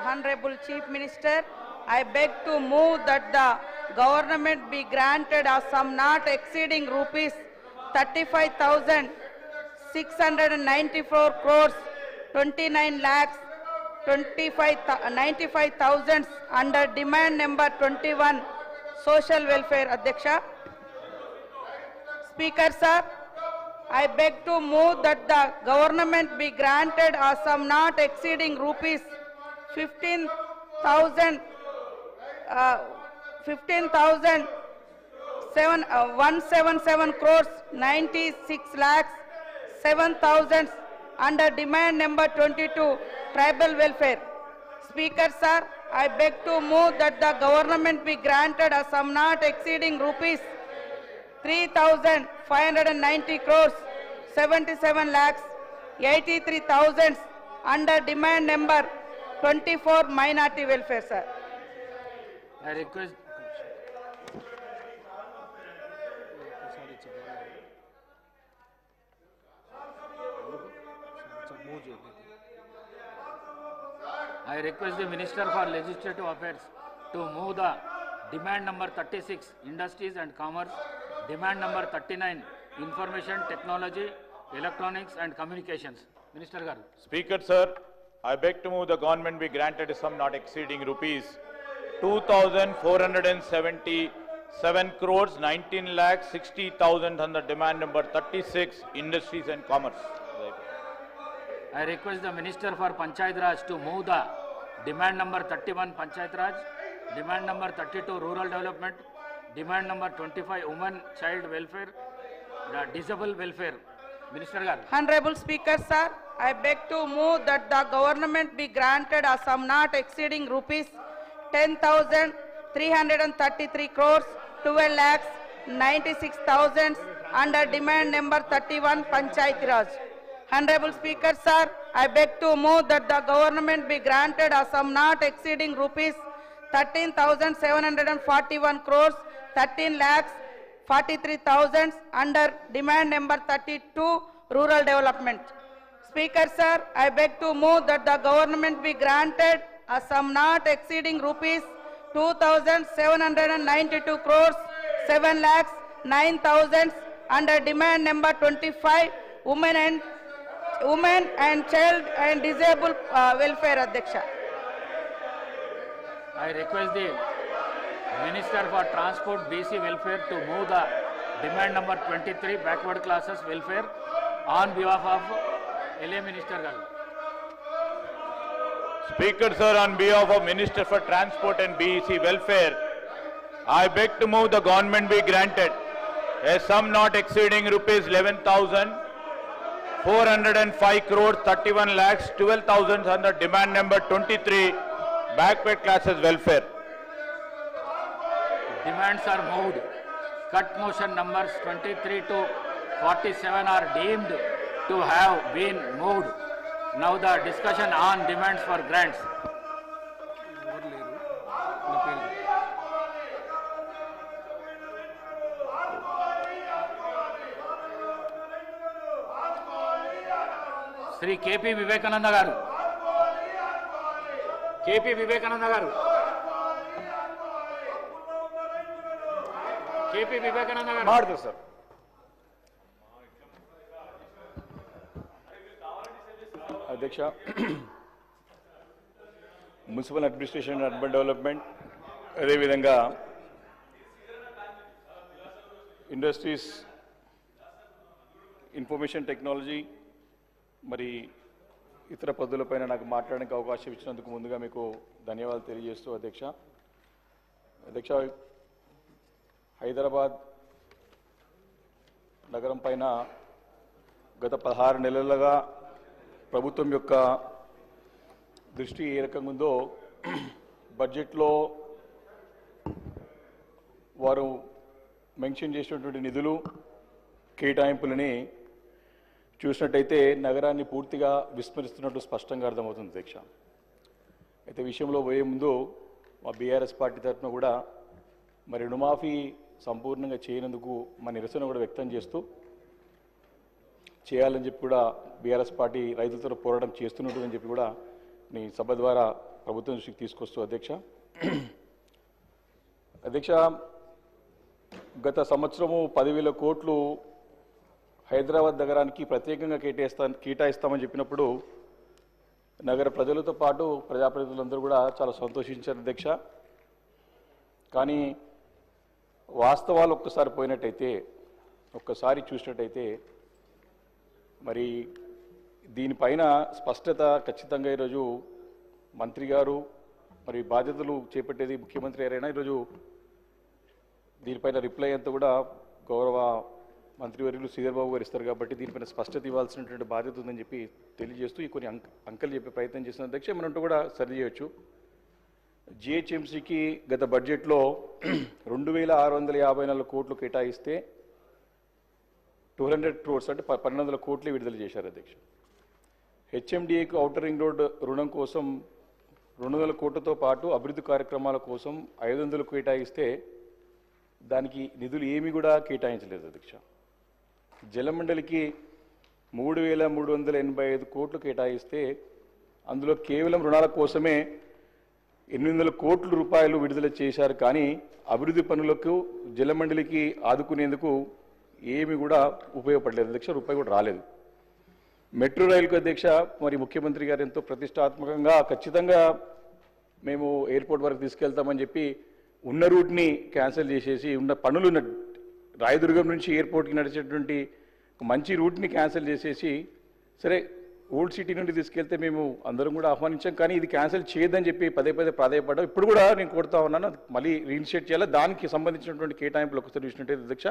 Honorable Chief Minister, I beg to move that the government be granted a sum not exceeding rupees 35,694 crores 29 lakhs 95,000 under demand number 21 social welfare. Adhyaksha. Speaker sir, I beg to move that the government be granted a sum not exceeding rupees 177 crores 96 lakhs 7,000 under demand number 22 tribal welfare. Speaker sir, I beg to move that the government be granted a sum not exceeding rupees 3,590 crores 77 lakhs 83,000 under demand number 24 minority welfare, sir. I request the Minister for Legislative Affairs to move the demand number 36 Industries and Commerce, demand number 39 Information Technology, Electronics and Communications. Minister Garu. Speaker sir, I beg to move the government be granted a sum not exceeding rupees 2,477 crores 19 lakhs 60,000 under demand number 36 Industries and Commerce. I request the Minister for Panchayat Raj to move the demand number 31 Panchayat Raj, demand number 32 Rural Development, demand number 25 Women Child Welfare, the Disabled Welfare. Minister Garu. Honorable Speaker sir, I beg to move that the government be granted a sum not exceeding rupees 10,333 crores 12 lakhs 96,000 under demand number 31 Panchayat Raj. Honorable Speaker sir, I beg to move that the government be granted a sum not exceeding rupees 13,741 crores 13 lakhs 43,000 under demand number 32 Rural Development. Speaker sir, I beg to move that the government be granted a sum not exceeding rupees 2,792 crores 7 lakhs 9,000 under demand number 25 Women and Child and Disabled Welfare. Adhyaksha. I request the Minister for Transport BC Welfare to move the demand number 23 Backward Classes Welfare on behalf of LA Minister Garu. Speaker sir, on behalf of Minister for Transport and BEC Welfare, I beg to move the government be granted a sum not exceeding rupees 11,405 crores 31 lakhs 12,000 under demand number 23 Backward Classes Welfare. Demands are moved. Cut motion numbers 23 to 47 are deemed to have been moved. Now the discussion on demands for grants. Sri KP Vivekananda Garu. KP Vivekananda Garu. KP Vivekananda Garu. Mardu sir. Adhyaksha, Municipal Administration and Urban Development, అదే విధంగా industries, information technology మరి ఇతర పద్ధతులపైన నాకు మాట్లాడడానికి అవకాశం ఇచ్చినందుకు ముందుగా మీకు ధన్యవాదాలు తెలియజేస్తూ అధ్యక్ష హైదరాబాద్ నగరం పైన గత 16 నెలలుగా ప్రభుత్వం యొక్క దృష్టి ఏ రకంగా ఉందో బడ్జెట్లో వారు మెన్షన్ చేసినటువంటి నిధులు కేటాయింపులని చూసినట్టయితే నగరాన్ని పూర్తిగా విస్మరిస్తున్నట్టు స్పష్టంగా అర్థమవుతుంది అధ్యక్ష. అయితే విషయంలో పోయే ముందు మా బీఆర్ఎస్ పార్టీ తరఫున కూడా మరి రుణమాఫీ సంపూర్ణంగా చేయనందుకు మా నిరసన కూడా వ్యక్తం చేస్తూ చేయాలని చెప్పి కూడా బీఆర్ఎస్ పార్టీ రైతులతో పోరాటం చేస్తున్నట్టు అని చెప్పి కూడా నీ సభ ద్వారా ప్రభుత్వం దృష్టికి తీసుకొస్తూ అధ్యక్ష, అధ్యక్ష గత సంవత్సరము 10,000 కోట్లు హైదరాబాద్ నగరానికి ప్రత్యేకంగా కేటాయిస్తామని చెప్పినప్పుడు నగర ప్రజలతో పాటు ప్రజాప్రతినిధులందరూ కూడా చాలా సంతోషించారు అధ్యక్ష. కానీ వాస్తవాలు ఒక్కసారి చూసినట్టయితే మరి దీనిపైన స్పష్టత ఖచ్చితంగా ఈరోజు మంత్రి గారు మరి బాధ్యతలు చేపట్టేది ముఖ్యమంత్రి అయినా ఈరోజు దీనిపైన రిప్లై అంతా కూడా గౌరవ మంత్రివర్యులు శ్రీధర్ బాబు గారు ఇస్తారు కాబట్టి దీనిపైన స్పష్టత ఇవ్వాల్సినటువంటి బాధ్యత ఉందని చెప్పి తెలియజేస్తూ ఈ కొన్ని అంకెలు చెప్పే ప్రయత్నం చేసిన అధ్యక్ష మనంటూ కూడా సరి చేయొచ్చు. జిహెచ్ఎంసీకి గత బడ్జెట్లో 2,654 కోట్లు కేటాయిస్తే 200 crores అంటే 1,200 కోట్లు విడుదల చేశారు అధ్యక్ష. హెచ్ఎండిఏకు ఔటర్ రింగ్ రోడ్ రుణం కోసం 200 కోట్లతో పాటు అభివృద్ధి కార్యక్రమాల కోసం 500 కేటాయిస్తే దానికి నిధులు ఏమీ కూడా కేటాయించలేదు అధ్యక్ష. జలమండలికి 3,385 కోట్లు కేటాయిస్తే అందులో కేవలం రుణాల కోసమే 800 కోట్ల రూపాయలు విడుదల చేశారు. కానీ అభివృద్ధి పనులకు జలమండలికి ఆదుకునేందుకు ఏమి కూడా ఉపయోగపడలేదు అధ్యక్ష, రూపాయి కూడా రాలేదు. మెట్రో రైలుకు అధ్యక్ష మరి ముఖ్యమంత్రి గారు ఎంతో ప్రతిష్టాత్మకంగా ఖచ్చితంగా మేము ఎయిర్పోర్ట్ వరకు తీసుకెళ్తామని చెప్పి ఉన్న రూట్ని క్యాన్సిల్ చేసేసి ఉన్న పనులు రాయదుర్గం నుంచి ఎయిర్పోర్ట్కి నడిచేటువంటి మంచి రూట్ని క్యాన్సిల్ చేసేసి సరే ఓల్డ్ సిటీ నుండి తీసుకెళ్తే మేము అందరం కూడా ఆహ్వానించాం, కానీ ఇది క్యాన్సిల్ చేయొద్దని చెప్పి పదే ప్రాధాయపడ్డాం. ఇప్పుడు కూడా నేను కోరుతా ఉన్నాను మళ్ళీ రీఇనిషియేట్ చేయాలి. దానికి సంబంధించినటువంటి కేటాయింపులు ఒకసారి చూసినట్టయితే అధ్యక్ష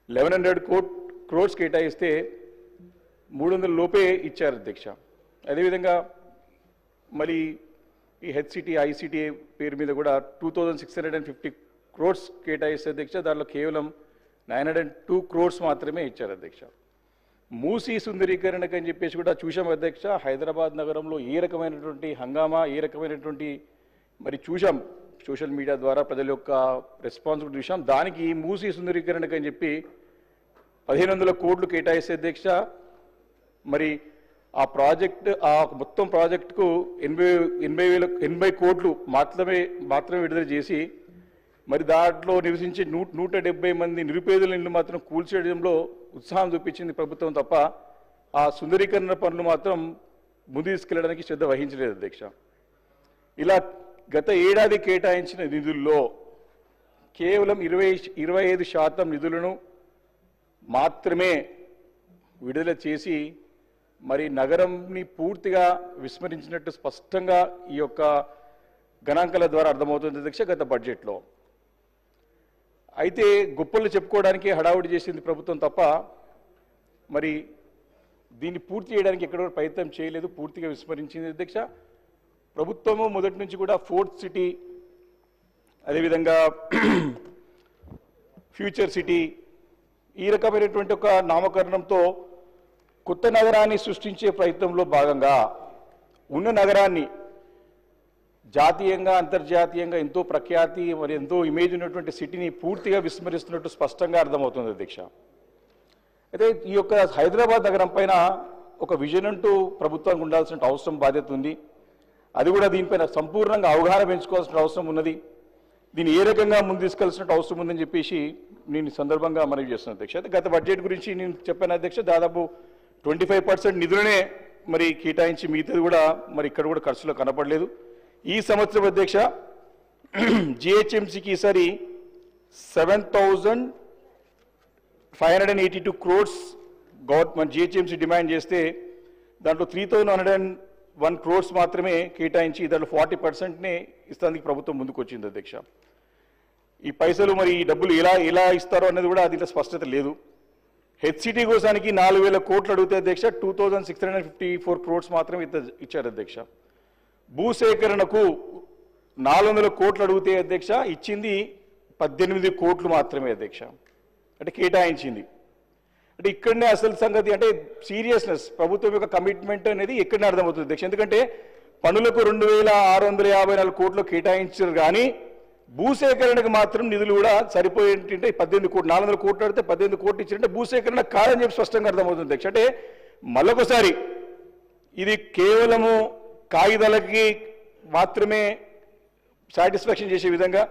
1,100 crores కేటాయిస్తే 300 లోపే ఇచ్చారు అధ్యక్ష. అదేవిధంగా మళ్ళీ ఈ హెచ్సిటీ ఐసిటీ పేరు మీద కూడా 2,650 crores కేటాయిస్తే అధ్యక్ష దాంట్లో కేవలం 902 crores మాత్రమే ఇచ్చారు అధ్యక్ష. మూసీ సుందరీకరణకు అని చెప్పేసి కూడా చూసాం అధ్యక్ష. హైదరాబాద్ నగరంలో ఏ రకమైనటువంటి హంగామా ఏ రకమైనటువంటి మరి చూసాం, సోషల్ మీడియా ద్వారా ప్రజల యొక్క రెస్పాన్స్ కూడా చూసాం. దానికి మూసీ సుందరీకరణకు అని చెప్పి 1,500 కోట్లు కేటాయిస్తే అధ్యక్ష మరి ఆ ప్రాజెక్ట్ ఆ మొత్తం ప్రాజెక్టుకు 80 కోట్లు మాత్రమే విడుదల చేసి మరి దాంట్లో నివసించే 170 మంది నిరుపేదల ఇళ్ళు మాత్రం కూల్చేయడంలో ఉత్సాహం చూపించింది ప్రభుత్వం తప్ప ఆ సుందరీకరణ పనులు మాత్రం ముందు తీసుకెళ్లడానికి శ్రద్ధ వహించలేదు అధ్యక్ష. ఇలా గత ఏడాది కేటాయించిన నిధుల్లో కేవలం 25% నిధులను మాత్రమే విడుదల చేసి మరి నగరంని పూర్తిగా విస్మరించినట్టు స్పష్టంగా ఈ యొక్క గణాంకాల ద్వారా అర్థమవుతుంది అధ్యక్ష గత బడ్జెట్లో. అయితే గొప్పలు చెప్పుకోవడానికి హడావుడి చేసింది ప్రభుత్వం తప్ప మరి దీన్ని పూర్తి చేయడానికి ఎక్కడ ప్రయత్నం చేయలేదు, పూర్తిగా విస్మరించింది అధ్యక్ష. ప్రభుత్వము మొదటి నుంచి కూడా 4th సిటీ అదేవిధంగా ఫ్యూచర్ సిటీ ఈ రకమైనటువంటి ఒక నామకరణంతో కొత్త నగరాన్ని సృష్టించే ప్రయత్నంలో భాగంగా ఉన్న నగరాన్ని జాతీయంగా అంతర్జాతీయంగా ఎంతో ప్రఖ్యాతి మరి ఎంతో ఇమేజ్ ఉన్నటువంటి సిటీని పూర్తిగా విస్మరిస్తున్నట్టు స్పష్టంగా అర్థమవుతుంది అధ్యక్ష. అయితే ఈ యొక్క హైదరాబాద్ నగరం పైన ఒక విజన్ అంటూ ప్రభుత్వానికి ఉండాల్సిన అవసరం బాధ్యత ఉంది. అది కూడా దీనిపైన సంపూర్ణంగా అవగాహన పెంచుకోవాల్సిన అవసరం ఉన్నది. దీన్ని ఏ రకంగా ముందు తీసుకెళ్లాల్సిన అవసరం ఉందని చెప్పేసి నేను సందర్భంగా మనవి చేస్తున్నాను అధ్యక్ష. గత బడ్జెట్ గురించి నేను చెప్పాను అధ్యక్ష, దాదాపు 25% నిధులనే మరి కేటాయించి మిగతాది కూడా మరి ఇక్కడ కూడా ఖర్చులో కనపడలేదు. ఈ సంవత్సరం అధ్యక్ష జిహెచ్ఎంసీకి ఈసారి 7,582 crores గవర్నమెంట్ జిహెచ్ఎంసీ డిమాండ్ చేస్తే దాంట్లో 3,101 crores మాత్రమే కేటాయించి దాంట్లో 40%నే ఇస్తానికి ప్రభుత్వం ముందుకు వచ్చింది అధ్యక్ష. ఈ పైసలు మరి ఈ డబ్బులు ఎలా ఇస్తారో అనేది కూడా దీంట్లో స్పష్టత లేదు. హెచ్సిటీ కోసానికి 4,000 కోట్లు అడిగితే అధ్యక్ష 2,654 crores మాత్రమే ఇచ్చారు అధ్యక్ష. భూసేకరణకు 400 కోట్లు అడిగితే అధ్యక్ష ఇచ్చింది 18 కోట్లు మాత్రమే అధ్యక్ష, అంటే కేటాయించింది. అంటే ఇక్కడనే అసలు సంగతి అంటే సీరియస్నెస్ ప్రభుత్వం యొక్క కమిట్మెంట్ అనేది ఇక్కడనే అర్థమవుతుంది అధ్యక్ష. ఎందుకంటే పనులకు 2,654 కోట్లు కేటాయించారు కానీ భూసేకరణకు మాత్రం నిధులు కూడా సరిపోయేంటే 18 కోట్లు 400 కోట్లు అడితే 18 కోట్లు ఇచ్చారంటే భూసేకరణ కాదని చెప్పి స్పష్టంగా అర్థమవుతుంది అధ్యక్ష. అంటే మళ్ళొకసారి ఇది కేవలము కాగితాలకి మాత్రమే సాటిస్ఫాక్షన్ చేసే విధంగా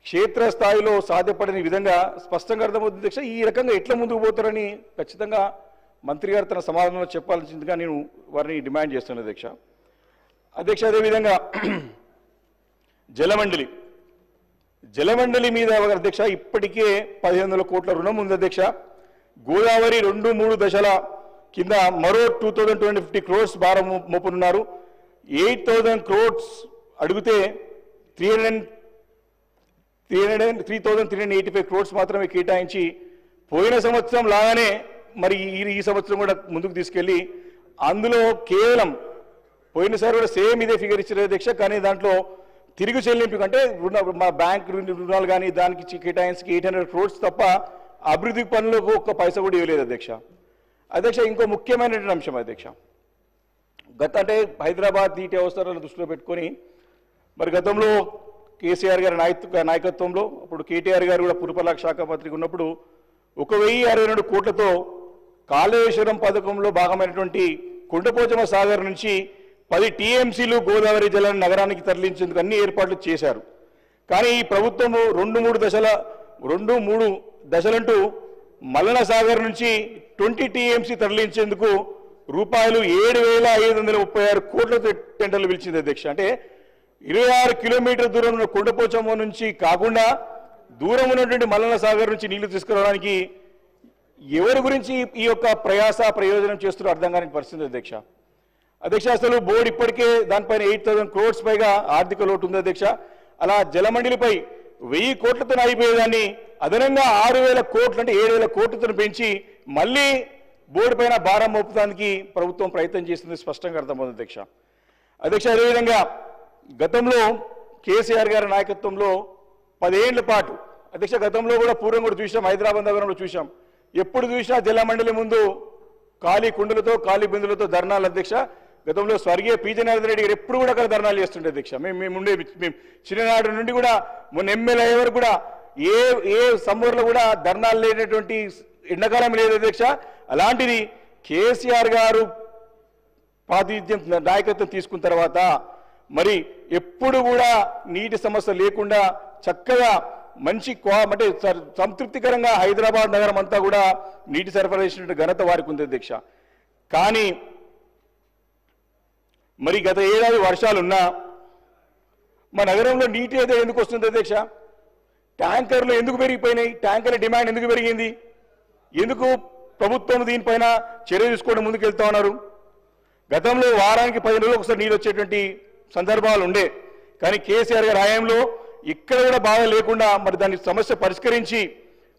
క్షేత్రస్థాయిలో సాధ్యపడని విధంగా స్పష్టంగా అర్థమవుతుంది అధ్యక్ష. ఈ రకంగా ఎట్లా ముందుకు పోతారని ఖచ్చితంగా మంత్రి గారు తన సమాధానంలో చెప్పాల్సిందిగా నేను వారిని డిమాండ్ చేస్తున్నాను అధ్యక్ష. అధ్యక్ష, అదేవిధంగా జలమండలి మీద అధ్యక్ష ఇప్పటికే 1500 కోట్ల రుణం ఉంది అధ్యక్ష. గోదావరి 2-3 దశల కింద మరో 2250 crores భారం మోపనున్నారు. 8000 crores అడిగితే 3,385 crores మాత్రమే కేటాయించి పోయిన సంవత్సరం లాగానే మరి ఈ సంవత్సరం కూడా ముందుకు తీసుకెళ్లి అందులో కేవలం పోయినసారి కూడా సేమ్ ఇదే ఫిగర్ ఇచ్చారు అధ్యక్ష. కానీ దాంట్లో తిరిగి చెల్లింపు అంటే మా బ్యాంక్ రుణాలు కానీ దానికి కేటాయించి 800 crores తప్ప అభివృద్ధి పనులకు ఒక్క పైసా కూడా ఇవ్వలేదు అధ్యక్ష. అధ్యక్ష, ఇంకో ముఖ్యమైనటువంటి అంశం అధ్యక్ష, అంటే హైదరాబాద్ నీటి అవసరాలను దృష్టిలో పెట్టుకొని మరి గతంలో కేసీఆర్ గారి నాయకత్వంలో అప్పుడు కేటీఆర్ గారు కూడా పురపాలక శాఖ మంత్రిగా ఉన్నప్పుడు 1062 కోట్లతో కాళేశ్వరం పథకంలో భాగమైనటువంటి కొండపోచమ్మ సాగర్ నుంచి 10 TMCలు గోదావరి జలాన్ని నగరానికి తరలించేందుకు అన్ని ఏర్పాట్లు చేశారు. కానీ ఈ ప్రభుత్వము 2-3 దశలంటూ మల్లన సాగర్ నుంచి 20 TMC తరలించేందుకు రూపాయలు 7,536 కోట్లతో టెండర్లు పిలిచింది అధ్యక్ష. అంటే 26 కిలోమీటర్ల దూరం ఉన్న కొండపోచమ్మ నుంచి కాకుండా దూరం ఉన్నటువంటి మల్లన సాగర్ నుంచి నీళ్లు తీసుకురావడానికి ఎవరి గురించి ఈ యొక్క ప్రయోజనం చేస్తున్నారో అర్థం కాని పరిస్థితి అధ్యక్ష. అసలు బోర్డు ఇప్పటికే దానిపైన 8,000 crores పైగా ఆర్థిక లోటు ఉంది అధ్యక్ష. అలా జలమండలిపై 1000 కోట్లతో అయిపోయేదాన్ని అదనంగా 6,000 కోట్లు అంటే 7,000 కోట్లతో పెంచి మళ్ళీ బోర్డు పైన భారం మోపడానికి ప్రభుత్వం ప్రయత్నం చేస్తుంది స్పష్టంగా అర్థమవుతుంది అధ్యక్ష. అదేవిధంగా గతంలో కేసీఆర్ గారి నాయకత్వంలో 10 ఏళ్ల పాటు అధ్యక్ష గతంలో కూడా పూర్వం కూడా చూసాం, హైదరాబాద్ నగరంలో చూసాం, ఎప్పుడు చూసినా జలమండలి ముందు ఖాళీ కుండలతో ఖాళీ బిందులతో ధర్నాలు అధ్యక్ష. గతంలో స్వర్గీయ పీజీ నరేంద్ర రెడ్డి గారు ఎప్పుడు కూడా అక్కడ ధర్నాలు చేస్తుండే అధ్యక్ష. మేము చిన్ననాడు నుండి కూడా మొన్న ఎమ్మెల్యే వరకు కూడా ఏ సమ్మర్లో కూడా ధర్నాలు లేనటువంటి ఎండాకాలం లేదు అధ్యక్ష. అలాంటిది కేసీఆర్ గారు ప్రాతినిధ్యం నాయకత్వం తీసుకున్న తర్వాత మరి ఎప్పుడు కూడా నీటి సమస్య లేకుండా చక్కగా మంచి అంటే సంతృప్తికరంగా హైదరాబాద్ నగరం అంతా కూడా నీటి సరఫరా చేసినటువంటి ఘనత వారికి ఉంది అధ్యక్ష. కానీ మరి గత ఏడాది వర్షాలున్నా మా నగరంలో నీటి అయితే ఎందుకు వస్తుంది అధ్యక్ష? ట్యాంకర్లు ఎందుకు పెరిగిపోయినాయి? ట్యాంకర్ల డిమాండ్ ఎందుకు పెరిగింది? ఎందుకు ప్రభుత్వం దీనిపైన చర్య తీసుకోవడం ముందుకెళ్తా ఉన్నారు? గతంలో వారానికి 10 రోజులకు ఒకసారి నీళ్ళు వచ్చేటువంటి సందర్భాలు ఉండే, కానీ కేసీఆర్ గారి హయాంలో ఇక్కడ కూడా బాధ లేకుండా మరి దాని సమస్య పరిష్కరించి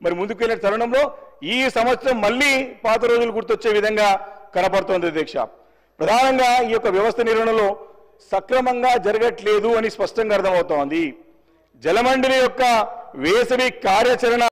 మరి ముందుకు వెళ్ళిన తరుణంలో ఈ సంవత్సరం మళ్ళీ పాత రోజులు గుర్తొచ్చే విధంగా కనపడుతోంది అధ్యక్ష. ప్రధానంగా ఈ యొక్క వ్యవస్థ నిర్వహణలో సక్రమంగా జరగట్లేదు అని స్పష్టంగా అర్థమవుతోంది. జలమండలి యొక్క వేసవి కార్యాచరణ